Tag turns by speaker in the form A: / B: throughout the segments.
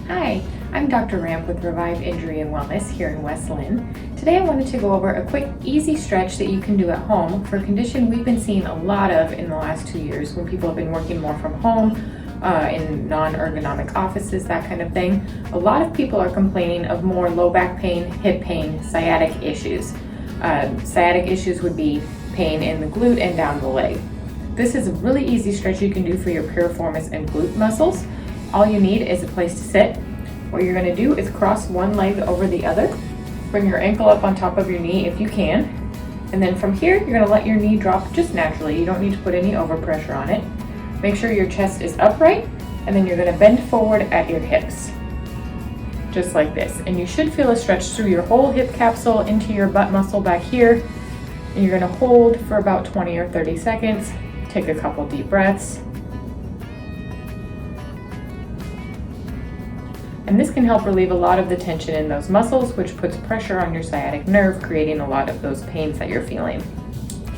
A: Hi, I'm Dr. Ramp with Revive Injury and Wellness here in West Linn. Today I wanted to go over a quick, easy stretch that you can do at home for a condition we've been seeing a lot of in the last 2 years when people have been working more from home, in non-ergonomic offices, that kind of thing. A lot of people are complaining of more low back pain, hip pain, sciatic issues. Sciatic issues would be pain in the glute and down the leg. This is a really easy stretch you can do for your piriformis and glute muscles. All you need is a place to sit. What you're going to do is cross one leg over the other. Bring your ankle up on top of your knee if you can. And then from here, you're going to let your knee drop just naturally. You don't need to put any overpressure on it. Make sure your chest is upright, and then you're going to bend forward at your hips. Just like this. And you should feel a stretch through your whole hip capsule into your butt muscle back here. And you're going to hold for about 20 or 30 seconds. Take a couple deep breaths. And this can help relieve a lot of the tension in those muscles, which puts pressure on your sciatic nerve, creating a lot of those pains that you're feeling.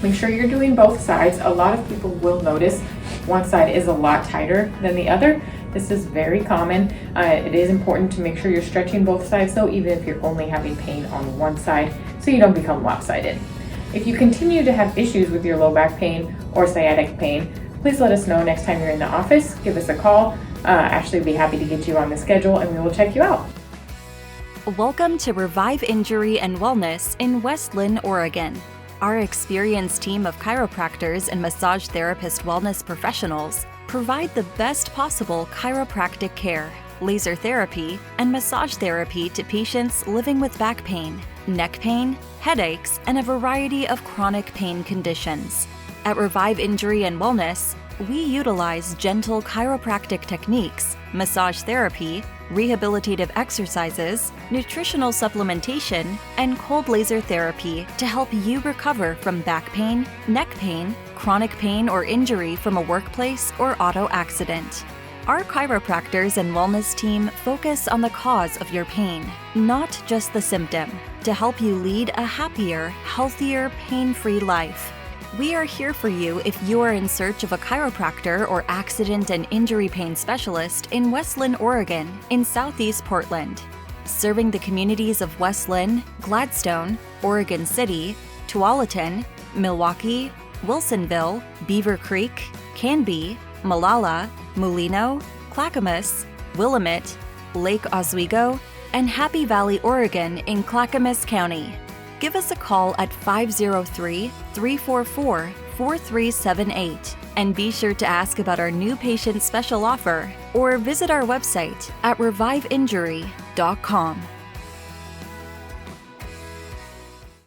A: Make sure you're doing both sides. A lot of people will notice one side is a lot tighter than the other. This is very common. It is important to make sure you're stretching both sides though, even if you're only having pain on one side, so you don't become lopsided. If you continue to have issues with your low back pain or sciatic pain, please let us know next time you're in the office. Give us a call. Ashley will be happy to get you on the schedule and we will check you out.
B: Welcome to Revive Injury and Wellness in West Linn, Oregon. Our experienced team of chiropractors and massage therapist wellness professionals provide the best possible chiropractic care, laser therapy, and massage therapy to patients living with back pain, neck pain, headaches, and a variety of chronic pain conditions. At Revive Injury and Wellness, we utilize gentle chiropractic techniques, massage therapy, rehabilitative exercises, nutritional supplementation, and cold laser therapy to help you recover from back pain, neck pain, chronic pain or injury from a workplace or auto accident. Our chiropractors and wellness team focus on the cause of your pain, not just the symptom, to help you lead a happier, healthier, pain-free life. We are here for you if you are in search of a chiropractor or accident and injury pain specialist in West Linn, Oregon, in Southeast Portland. Serving the communities of West Linn, Gladstone, Oregon City, Tualatin, Milwaukie, Wilsonville, Beavercreek, Canby, Molalla, Mulino, Clackamas, Willamette, Lake Oswego, and Happy Valley, Oregon in Clackamas County. Give us a call at 503-344-4378 and be sure to ask about our new patient special offer or visit our website at reviveinjury.com.